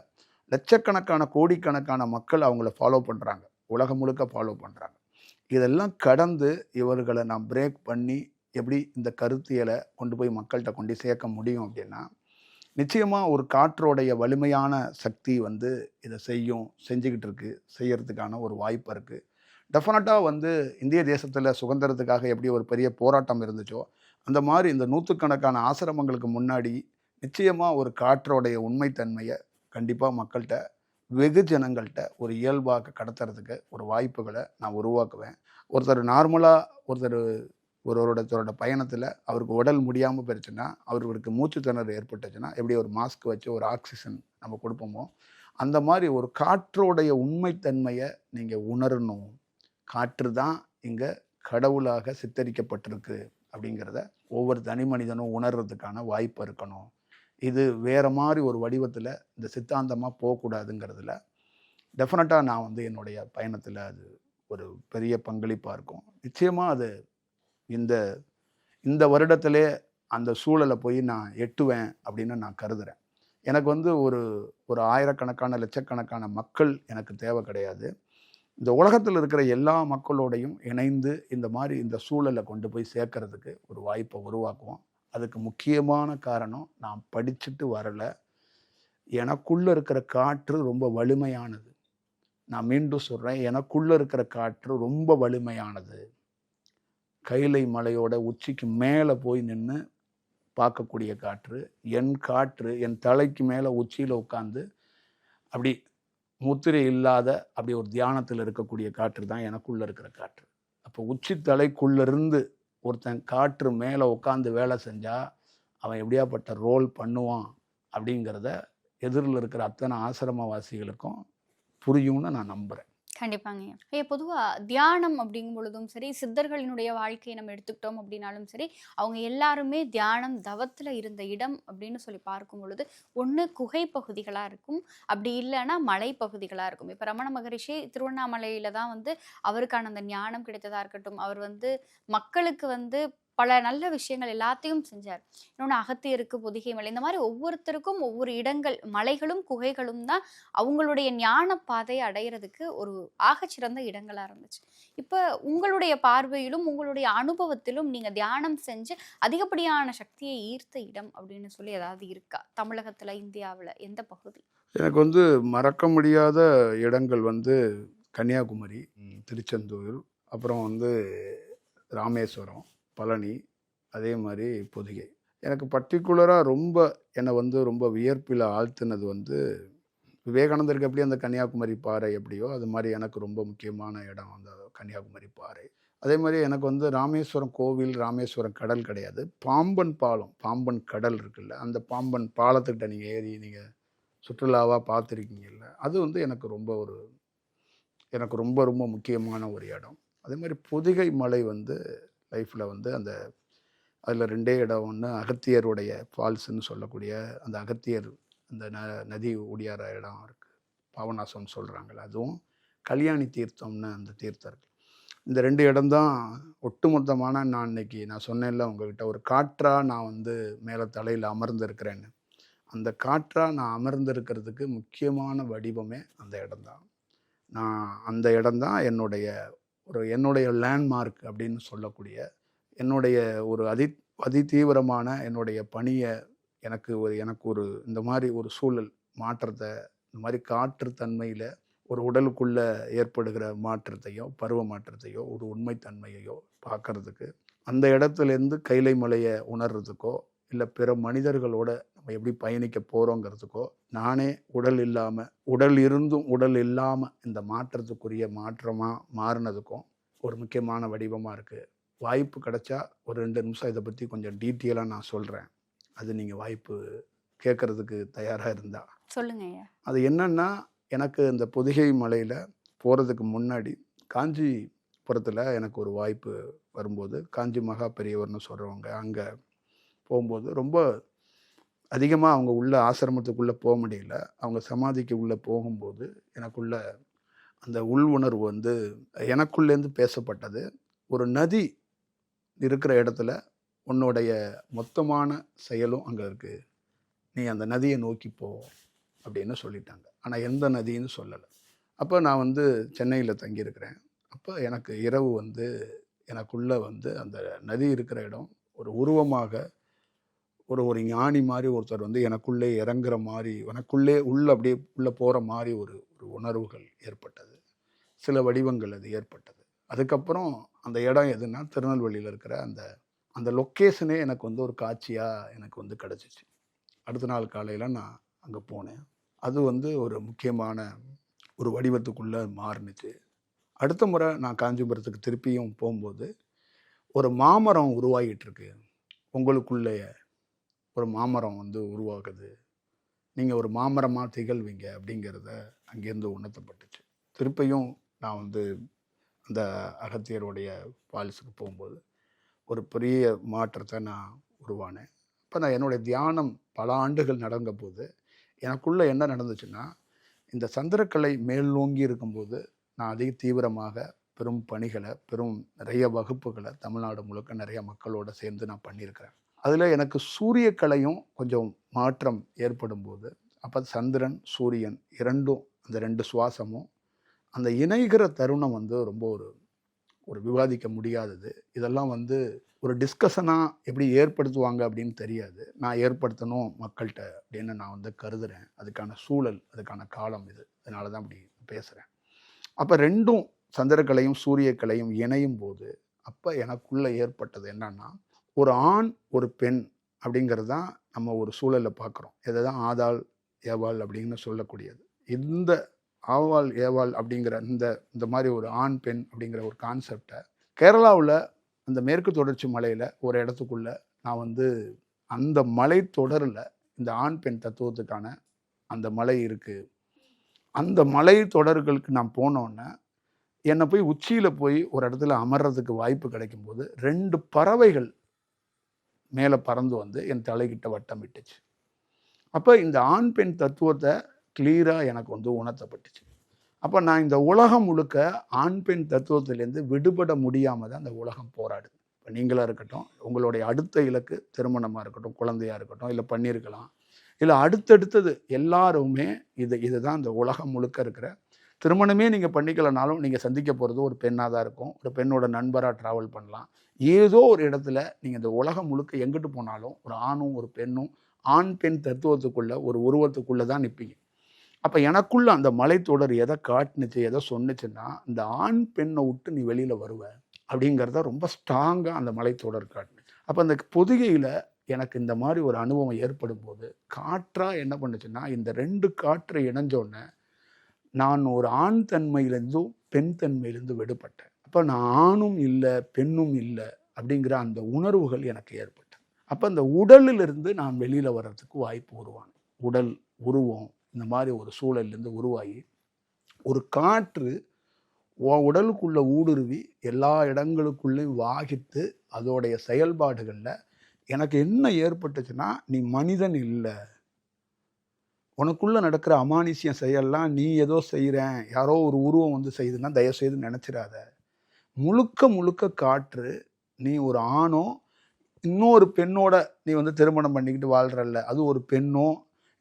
லட்சக்கணக்கான கோடிக்கணக்கான மக்கள் அவங்கள ஃபாலோ பண்ணுறாங்க, உலகம் முழுக்க ஃபாலோ பண்ணுறாங்க. இதெல்லாம் கடந்து இவர்களை நான் பிரேக் பண்ணி எப்படி இந்த கருத்தியலை கொண்டு போய் மக்கள்கிட்ட கொண்டு சேர்க்க முடியும் அப்படின்னா, நிச்சயமாக ஒரு காற்றோடைய வலிமையான சக்தி வந்து இதை செஞ்சுக்கிட்டு இருக்கு, செய்யறதுக்கான ஒரு வாய்ப்பு இருக்குது. டெஃபினட்டாக வந்து இந்திய தேசத்தில் சுதந்திரத்துக்காக எப்படி ஒரு பெரிய போராட்டம் இருந்துச்சோ, அந்த மாதிரி இந்த நூற்றுக்கணக்கான ஆசிரமங்களுக்கு முன்னாடி நிச்சயமாக ஒரு காற்றோடைய உண்மைத்தன்மையை கண்டிப்பாக மக்கள்கிட்ட, வெகுஜனங்கள்கிட்ட ஒரு இயல்பாக கடத்துறதுக்கு ஒரு வாய்ப்புகளை நான் உருவாக்குவேன். ஒருத்தர் நார்மலாக ஒருத்தரோட பயணத்தில் அவருக்கு உடல் முடியாமல் போயிடுச்சுன்னா, அவருக்கு மூச்சு திணறல் ஏற்பட்டுச்சுன்னா எப்படி ஒரு மாஸ்க் வச்சு ஒரு ஆக்சிஜன் நம்ம கொடுப்போமோ, அந்த மாதிரி ஒரு காற்றோடைய உண்மைத்தன்மையை நீங்கள் உணரணும். காற்று தான் இங்கே கடவுளாக சித்தரிக்கப்பட்டிருக்கு அப்படிங்கிறத ஒவ்வொரு தனி மனிதனும் உணர்றதுக்கான வாய்ப்பு இருக்கணும். இது வேறு மாதிரி ஒரு வடிவத்தில் இந்த சித்தாந்தமாக போகக்கூடாதுங்கிறதுல டெஃபினட்டாக நான் வந்து என்னுடைய பயணத்தில் அது ஒரு பெரிய பங்களிப்பாக இருக்கும். நிச்சயமாக அது இந்த இந்த வருடத்திலே அந்த சூழலை போய் நான் எட்டுவேன் அப்படின்னு நான் கருதுகிறேன். எனக்கு வந்து ஒரு ஆயிரக்கணக்கான லட்சக்கணக்கான மக்கள் எனக்கு தேவை கிடையாது. இந்த உலகத்தில் இருக்கிற எல்லா மக்களோடையும் இணைந்து இந்த மாதிரி இந்த சூழலை கொண்டு போய் சேர்க்கறதுக்கு ஒரு வாய்ப்பை உருவாக்குவோம். அதுக்கு முக்கியமான காரணம், நான் படிச்சுட்டு வரலை. எனக்குள்ளே இருக்கிற காற்று ரொம்ப வலிமையானது. நான் மீண்டும் சொல்கிறேன், எனக்குள்ளே இருக்கிற காற்று ரொம்ப வலிமையானது. கைலை மலையோட உச்சிக்கு மேலே போய் நின்று பார்க்கக்கூடிய காற்று என் தலைக்கு மேலே உச்சியில் உட்காந்து அப்படி முத்திரை இல்லாத அப்படி ஒரு தியானத்தில் இருக்கக்கூடிய காற்று தான் எனக்குள்ளே இருக்கிற காற்று. அப்போ உச்சி தலைக்குள்ளேருந்து ஒருத்தன் காற்று மேலே உட்காந்து வேலை செஞ்சால் அவன் எப்படியாப்பட்ட ரோல் பண்ணுவான் அப்படிங்கிறத எதிரில் இருக்கிற அத்தனை ஆசிரமவாசிகளுக்கும் புரியும்னு நான் நம்புகிறேன். கண்டிப்பாங்க. பொதுவா தியானம் அப்படிங்கும் பொழுதும் சரி, சித்தர்களினுடைய வாழ்க்கையை நம்ம எடுத்துக்கிட்டோம் அப்படின்னாலும் சரி, அவங்க எல்லாருமே தியானம் தவத்துல இருந்த இடம் அப்படின்னு சொல்லி பார்க்கும் பொழுது ஒண்ணு குகை பகுதிகளா இருக்கும், அப்படி இல்லைன்னா மலை பகுதிகளா இருக்கும். இப்ப ரமண மகரிஷி திருவண்ணாமலையில தான் வந்து அவருக்கான அந்த ஞானம் கிடைத்ததா இருக்கட்டும், அவர் வந்து மக்களுக்கு வந்து பல நல்ல விஷயங்கள் எல்லாத்தையும் செஞ்சார். இன்னொன்று அகத்தியருக்கு பொதிகை மலை, இந்த மாதிரி ஒவ்வொருத்தருக்கும் ஒவ்வொரு இடங்கள், மலைகளும் குகைகளும் தான் அவங்களுடைய ஞான பாதையை அடையிறதுக்கு ஒரு ஆகச்சிறந்த இடங்களா இருந்துச்சு. இப்போ உங்களுடைய பார்வையிலும் உங்களுடைய அனுபவத்திலும் நீங்க தியானம் செஞ்சு அதிகப்படியான சக்தியை ஈர்த்த இடம் அப்படின்னு சொல்லி ஏதாவது இருக்கா? தமிழகத்துல, இந்தியாவில் எந்த பகுதி? எனக்கு வந்து மறக்க முடியாத இடங்கள் வந்து கன்னியாகுமரி, திருச்செந்தூர், அப்புறம் வந்து ராமேஸ்வரம், பழனி, அதே மாதிரி பொதிகை. எனக்கு பர்டிகுலராக என்னை வந்து ரொம்ப வியர்ப்பில் ஆழ்த்தினது வந்து விவேகானந்தருக்கு எப்படி அந்த கன்னியாகுமரி பாறை எப்படியோ அது மாதிரி எனக்கு ரொம்ப முக்கியமான இடம் அந்த கன்னியாகுமரி பாறை. அதே மாதிரி எனக்கு வந்து ராமேஸ்வரம் கோவில், ராமேஸ்வரம் கடல் கிடையாது, பாம்பன் பாலம், பாம்பன் கடல் இருக்குல்ல, அந்த பாம்பன் பாலத்துக்கிட்ட நீங்கள் ஏறி நீங்கள் சுற்றுலாவாக பார்த்துருக்கீங்கல்ல, அது வந்து எனக்கு ரொம்ப ரொம்ப முக்கியமான ஒரு இடம். அதே மாதிரி பொதிகை மலை வந்து லைஃப்பில் வந்து அதில் 2 இடம். ஒன்று அகத்தியருடைய ஃபால்ஸுன்னு சொல்லக்கூடிய அந்த அகத்தியர் அந்த நதி ஓடியார இடம் இருக்குது, பாவநாசம்னு சொல்கிறாங்கள்ல, அதுவும் கல்யாணி தீர்த்தம்னு அந்த தீர்த்தம் இருக்குது. இந்த 2 இடம்தான் ஒட்டுமொத்தமான நான் இன்னைக்கு நான் சொன்னேன்ல உங்ககிட்ட, ஒரு காற்றாக நான் வந்து மேலே தலையில் அமர்ந்திருக்கிறேன்னு. அந்த காற்றாக நான் அமர்ந்திருக்கிறதுக்கு முக்கியமான வடிவமே அந்த இடம்தான். அந்த இடம்தான் என்னுடைய லேண்ட்மார்க் அப்படின்னு சொல்லக்கூடிய, என்னுடைய ஒரு அதிதீவிரமான என்னுடைய பணியை எனக்கு ஒரு இந்த மாதிரி ஒரு சூழல் மாற்றத்தை, இந்த மாதிரி காற்று தன்மையில் ஒரு உடலுக்குள்ளே ஏற்படுகிற மாற்றத்தையோ பருவ மாற்றத்தையோ ஒரு உண்மைத்தன்மையையோ பார்க்கறதுக்கு, அந்த இடத்துலேருந்து கைலை மலையை உணர்றதுக்கோ இல்லை பிற மனிதர்களோட நம்ம எப்படி பயணிக்க போகிறோங்கிறதுக்கோ, நானே உடல் இருந்தும் உடல் இல்லாமல் இந்த மாற்றத்துக்குரிய மாற்றமாக மாறினதுக்கும் ஒரு முக்கியமான வடிவமாக இருக்குது. வாய்ப்பு கிடைச்சா ஒரு 2 நிமிஷம் இதை பற்றி கொஞ்சம் டீட்டெயிலாக நான் சொல்கிறேன். அது நீங்கள் வாய்ப்பு கேட்குறதுக்கு தயாராக இருந்தா சொல்லுங்க. அது என்னன்னா, எனக்கு இந்த பொதிகை மலையில் போகிறதுக்கு முன்னாடி காஞ்சிபுரத்தில் எனக்கு ஒரு வாய்ப்பு வரும்போது, காஞ்சி மகா பெரியவர்னு சொல்கிறவங்க அங்கே போகும்போது ரொம்ப அதிகமாக அவங்க உள்ள ஆசிரமத்துக்குள்ளே போக முடியல. அவங்க சமாதிக்கு உள்ளே போகும்போது எனக்குள்ள அந்த உள் உணர்வு வந்து எனக்குள்ளேருந்து பேசப்பட்டது. ஒரு நதி இருக்கிற இடத்துல உன்னுடைய மொத்தமான செயலும் அங்கே இருக்குது, நீ அந்த நதியை நோக்கி போ அப்படின்னு சொல்லிட்டாங்க. ஆனால் எந்த நதின்னு சொல்லலை. அப்போ நான் வந்து சென்னையில் தங்கியிருக்கிறேன். அப்போ எனக்கு இரவு வந்து எனக்குள்ளே வந்து அந்த நதி இருக்கிற இடம் ஒரு உருவமாக ஒரு ஒரு ஞானி மாதிரி ஒருத்தர் வந்து எனக்குள்ளே இறங்குற மாதிரி, எனக்குள்ளே அப்படியே உள்ளே போகிற மாதிரி ஒரு ஒரு உணர்வுகள் ஏற்பட்டது. சில வடிவங்கள் அது ஏற்பட்டது. அதுக்கப்புறம் அந்த இடம் எதுன்னா திருநெல்வேலியில் இருக்கிற அந்த அந்த லொக்கேஷனே எனக்கு வந்து ஒரு காட்சியாக எனக்கு வந்து கிடச்சிச்சு. அடுத்த நாள் காலையில் நான் அங்கே போனேன். அது வந்து ஒரு முக்கியமான ஒரு வடிவத்துக்குள்ளே மாறுனுச்சு. அடுத்த முறை நான் காஞ்சிபுரத்துக்கு திருப்பியும் போகும்போது ஒரு மாமரம் உருவாகிட்டு இருக்கு, உங்களுக்குள்ளே ஒரு மாமரம் வந்து உருவாகுது, நீங்கள் ஒரு மாமரமாக திகழ்வீங்க அப்படிங்கிறத அங்கேருந்து உணர்த்தப்பட்டுச்சு. திருப்பியும் நான் வந்து அந்த அகத்தியருடைய பாலிஸுக்கு போகும்போது ஒரு பெரிய மாற்றத்தை நான் உருவானேன். இப்போ நான் என்னுடைய தியானம் பல ஆண்டுகள் நடந்த போது எனக்குள்ளே என்ன நடந்துச்சுன்னா, இந்த சந்திரக்கலை மேல் நோங்கி இருக்கும்போது நான் அதிக தீவிரமாக பெரும் பணிகளை, பெரும் நிறைய வகுப்புகளை தமிழ்நாடு முழுக்க நிறைய மக்களோடு சேர்ந்து நான் பண்ணியிருக்கிறேன். அதில் எனக்கு சூரியக்கலையும் கொஞ்சம் மாற்றம் ஏற்படும் போது, அப்போ சந்திரன் சூரியன் இரண்டும், அந்த 2 சுவாசமும் அந்த இணைகிற தருணம் வந்து ரொம்ப ஒரு விவாதிக்க முடியாதது. இதெல்லாம் வந்து ஒரு டிஸ்கஷனாக எப்படி ஏற்படுத்துவாங்க அப்படின்னு தெரியாது. நான் ஏற்படுத்தணும் மக்கள்கிட்ட அப்படின்னு நான் வந்து கருதுகிறேன். அதுக்கான சூழல், அதுக்கான காலம் இது. அதனால தான் அப்படி பேசுகிறேன். அப்போ 2ம் சந்திரக்கலையும் சூரியக்கலையும் இணையும் போது அப்போ எனக்குள்ளே ஏற்பட்டது என்னன்னா, ஒரு ஆண் ஒரு பெண் அப்படிங்கிறது தான் நம்ம ஒரு சூழலில் பார்க்குறோம். இதை தான் ஆதாள் ஏவாள் அப்படின்னு சொல்லக்கூடியது. இந்த ஆவாள் ஏவாள் அப்படிங்கிற இந்த மாதிரி ஒரு ஆண் பெண் அப்படிங்கிற ஒரு கான்செப்டை கேரளாவில் அந்த மேற்கு தொடர்ச்சி மலையில் ஒரு இடத்துக்குள்ள நான் வந்து அந்த மலை தொடரில் இந்த ஆண் பெண் தத்துவத்துக்கான அந்த மலை இருக்குது. அந்த மலை தொடர்களுக்கு நான் போனோன்னே என்னை போய் உச்சியில் போய் ஒரு இடத்துல அமர்றதுக்கு வாய்ப்பு கிடைக்கும்போது 2 பறவைகள் மேலே பறந்து வந்து என் தலைக்கிட்ட வட்டம் விட்டுச்சு. அப்போ இந்த ஆண் பெண் தத்துவத்தை கிளியராக எனக்கு வந்து உணர்த்தப்பட்டுச்சு. அப்போ நான் இந்த உலகம் முழுக்க ஆண் பெண் தத்துவத்திலேருந்து விடுபட முடியாமல் தான் அந்த உலகம் போராடுது. இப்போ நீங்களாக இருக்கட்டும், உங்களுடைய அடுத்த இலக்கு திருமணமாக இருக்கட்டும், குழந்தையாக இருக்கட்டும், இல்லை பண்ணியிருக்கலாம், இல்லை அடுத்தடுத்தது எல்லாருமே இதுதான் இந்த உலகம் முழுக்க இருக்கிற. திருமணமே நீங்கள் பண்ணிக்கலனாலும் நீங்கள் சந்திக்க போகிறது ஒரு பெண்ணாக தான் இருக்கும். ஒரு பெண்ணோட நண்பராக ட்ராவல் பண்ணலாம். ஏதோ ஒரு இடத்துல நீங்கள் இந்த உலகம் முழுக்க எங்கிட்டு போனாலும் ஒரு ஆணும் ஒரு பெண்ணும் ஆண் பெண் தத்துவத்துக்குள்ளே ஒரு உருவத்துக்குள்ளே தான் நிற்பீங்க. அப்போ எனக்குள்ள அந்த மலைத்தொடர் எதை காட்டுனுச்சு, எதை சொன்னுச்சுன்னா, இந்த ஆண் பெண்ணை விட்டு நீ வெளியில் வருவ அப்படிங்கிறத ரொம்ப ஸ்ட்ராங்காக அந்த மலைத்தொடர் காட்டுனுச்சு. அப்போ அந்த பொதிகையில் எனக்கு இந்த மாதிரி ஒரு அனுபவம் ஏற்படும் போது காற்றாக என்ன பண்ணுச்சுன்னா, இந்த 2 காற்றை இணைஞ்சோன்னே நான் ஒரு ஆண் தன்மையிலேருந்தும் பெண் தன்மையிலேருந்து விடுபட்டேன். அப்போ நான் ஆணும் இல்லை பெண்ணும் இல்லை அப்படிங்கிற அந்த உணர்வுகள் எனக்கு ஏற்பட்டது. அப்போ அந்த உடலிலிருந்து நான் வெளியில் வர்றதுக்கு வாய்ப்பு உருவானேன். உடல் உருவம் இந்த மாதிரி ஒரு சூழல்லேருந்து உருவாகி ஒரு காற்று உடலுக்குள்ளே ஊடுருவி எல்லா இடங்களுக்குள்ளேயும் வாகித்து அதோடைய செயல்பாடுகளில் எனக்கு என்ன ஏற்பட்டுச்சுன்னா, நீ மனிதன் இல்லை, உனக்குள்ளே நடக்கிற அமானுஷ்யம் செயல்லாம் நீ ஏதோ செய்கிறேன், யாரோ ஒரு உருவம் வந்து செய்யுதுன்னா தயவுசெய்து நினச்சிடாத. முழுக்க முழுக்க காற்று. நீ ஒரு ஆணோ இன்னொரு பெண்ணோட நீ வந்து திருமணம் பண்ணிக்கிட்டு வாழ்கிறல்ல, அது ஒரு பெண்ணோ,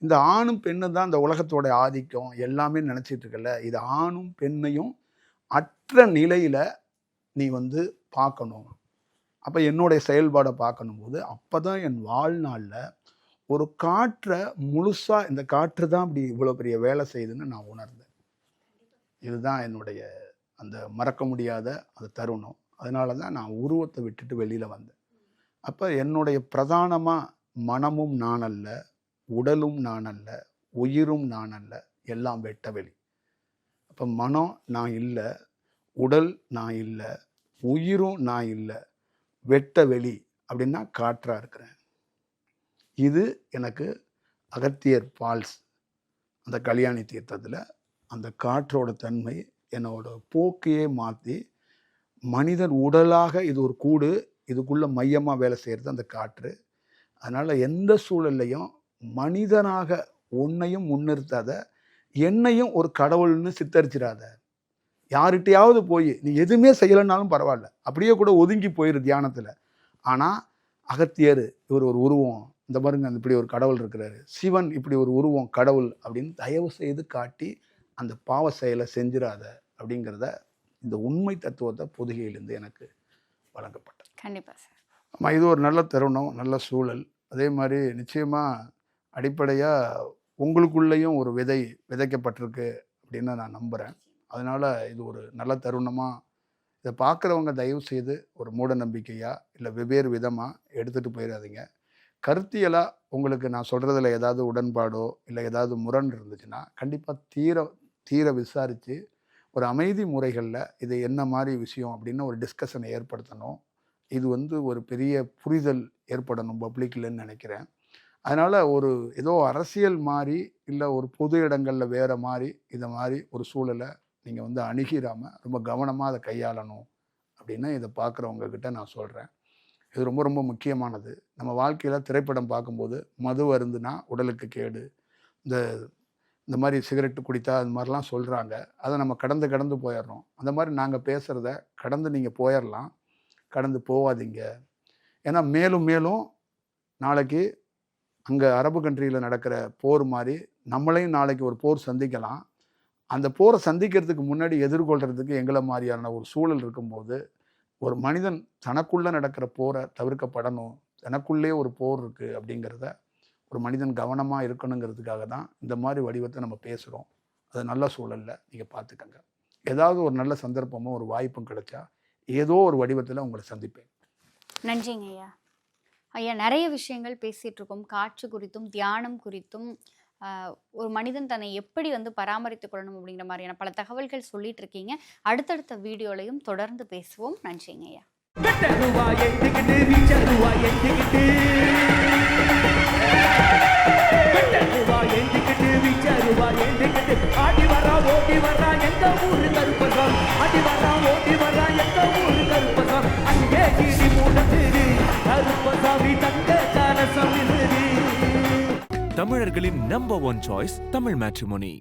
இந்த ஆணும் பெண்ணு தான் இந்த உலகத்தோட ஆதிக்கம் எல்லாமே நினச்சிட்டு இருக்கல. இது ஆணும் பெண்ணையும் அற்ற நிலையில் நீ வந்து பார்க்கணும். அப்போ என்னுடைய செயல்பாடை பார்க்கணும் போது அப்போ தான் என் வாழ்நாளில் ஒரு காற்றை முழுசாக, இந்த காற்று தான் அப்படி இவ்வளோ பெரிய வேலை செய்யுதுன்னு நான் உணர்ந்தேன். இதுதான் என்னுடைய அந்த மறக்க முடியாத அந்த தருணம். அதனால தான் நான் உருவத்தை விட்டுட்டு வெளியில் வந்தேன். அப்போ என்னுடைய பிரதானமாக மனமும் நான் அல்ல, உடலும் நான் அல்ல, உயிரும் நான் அல்ல, எல்லாம் வெட்ட வெளி. அப்போ மனம் நான் இல்லை, உடல் நான் இல்லை, உயிரும் நான் இல்லை, வெட்ட வெளி அப்படின்னா காற்றாக இருக்கிறேன். இது எனக்கு அகத்தியர் பால்ஸ் அந்த கல்யாணி தீர்த்தத்தில் அந்த காற்றோட தன்மை என்னோட போக்கையே மாற்றி, மனிதன் உடலாக இது ஒரு கூடு, இதுக்குள்ளே மையமாக வேலை செய்கிறது அந்த காற்று. அதனால் எந்த சூழல்லையும் மனிதனாக உன்னையும் முன்னிறுத்தாத, என்னையும் ஒரு கடவுள்னு சித்தரிச்சிடாத. யார்கிட்டையாவது போய் நீ எதுவுமே செய்யலைன்னாலும் பரவாயில்ல, அப்படியே கூட ஒதுங்கி போயிரு தியானத்தில். ஆனால் அகத்தியர் இவர் ஒரு உருவம், இந்த பாருங்க இப்படி ஒரு கடவுள் இருக்கிறாரு, சிவன் இப்படி ஒரு உருவம் கடவுள் அப்படின்னு தயவு செய்து காட்டி அந்த பாவ செயலை செஞ்சிடாத அப்படிங்கிறத இந்த உண்மை தத்துவத்தை பொதிகையிலேருந்து எனக்கு வழங்கப்பட்டது. கண்டிப்பாக சார். ஆமாம், இது ஒரு நல்ல தருணம், நல்ல சூழல். அதே மாதிரி நிச்சயமாக அடிப்படையாக உங்களுக்குள்ளேயும் ஒரு விதை விதைக்கப்பட்டிருக்கு அப்படின்னு நான் நம்புகிறேன். அதனால் இது ஒரு நல்ல தருணமாக இதை பார்க்குறவங்க தயவு செய்து ஒரு மூட நம்பிக்கையாக இல்லை வெவ்வேறு விதமாக எடுத்துகிட்டு போயிடாதீங்க. கருத்தியலாக உங்களுக்கு நான் சொல்கிறதுல ஏதாவது உடன்பாடோ இல்லை ஏதாவது முரண் இருந்துச்சுன்னா கண்டிப்பாக தீர விசாரித்து ஒரு அமைதி முறைகளில் இது என்ன மாதிரி விஷயம் அப்படின்னு ஒரு டிஸ்கஷனை ஏற்படுத்தணும். இது ஒரு பெரிய புரிதல் ஏற்படணும் பப்ளிக்லன்னு நினைக்கிறேன். அதனால் ஏதோ அரசியல் மாதிரி இல்லை ஒரு பொது இடங்களில் வேறு மாதிரி இதை மாதிரி ஒரு சூழலை நீங்கள் அணுகிராமல் ரொம்ப கவனமாக அதை கையாளணும் அப்படின்னு இதை பார்க்குறவங்கக்கிட்ட நான் சொல்கிறேன். இது ரொம்ப ரொம்ப முக்கியமானது. நம்ம வாழ்க்கையில் திரைப்படம் பார்க்கும்போது மது அருந்துனா உடலுக்கு கேடு, இந்த மாதிரி சிகரெட்டு குடித்தா அது மாதிரிலாம் சொல்கிறாங்க. அதை நம்ம கடந்து போயிடுறோம். அந்த மாதிரி நாங்கள் பேசுகிறத கடந்து நீங்கள் போயிடலாம், கடந்து போகாதீங்க. ஏன்னா மேலும் மேலும் நாளைக்கு அங்கே அரபு கண்ட்ரியில் நடக்கிற போர் மாதிரி நம்மளையும் நாளைக்கு ஒரு போர் சந்திக்கலாம். அந்த போரை சந்திக்கிறதுக்கு முன்னாடி எதிர்கொள்கிறதுக்கு எங்களை மாதிரியான ஒரு சூழல் இருக்கும்போது ஒரு மனிதன் தனக்குள்ளே நடக்கிற போரை தவிர்க்கப்படணும். தனக்குள்ளே ஒரு போர் இருக்குது அப்படிங்கிறத ஒரு மனிதன் கவனமாக இருக்கணுங்கிறதுக்காக தான் இந்த மாதிரி வடிவத்தை நம்ம பேசுகிறோம். அது நல்ல சூழலில் நீங்கள் பார்த்துக்கங்க. ஏதாவது ஒரு நல்ல சந்தர்ப்பமோ ஒரு வாய்ப்பும் கிடைச்சா ஏதோ ஒரு வடிவத்தில் உங்களை சந்திப்பேன். நன்றிங்க ஐயா. ஐயா, நிறைய விஷயங்கள் பேசிகிட்டு இருக்கோம். காற்று குறித்தும் தியானம் குறித்தும் ஒரு மனிதன் தன்னை எப்படி பராமரித்துக் கொள்ளணும் அப்படிங்கிற மாதிரியான பல தகவல்கள் சொல்லிட்டு இருக்கீங்க. அடுத்தடுத்த வீடியோலையும் தொடர்ந்து பேசுவோம். நன்றிங்க ஐயா. தமிழர்களின் number one choice Tamil matrimony.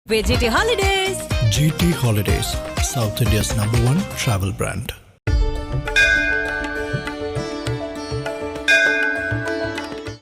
VGT Holidays. GT Holidays, South India's #1 travel brand.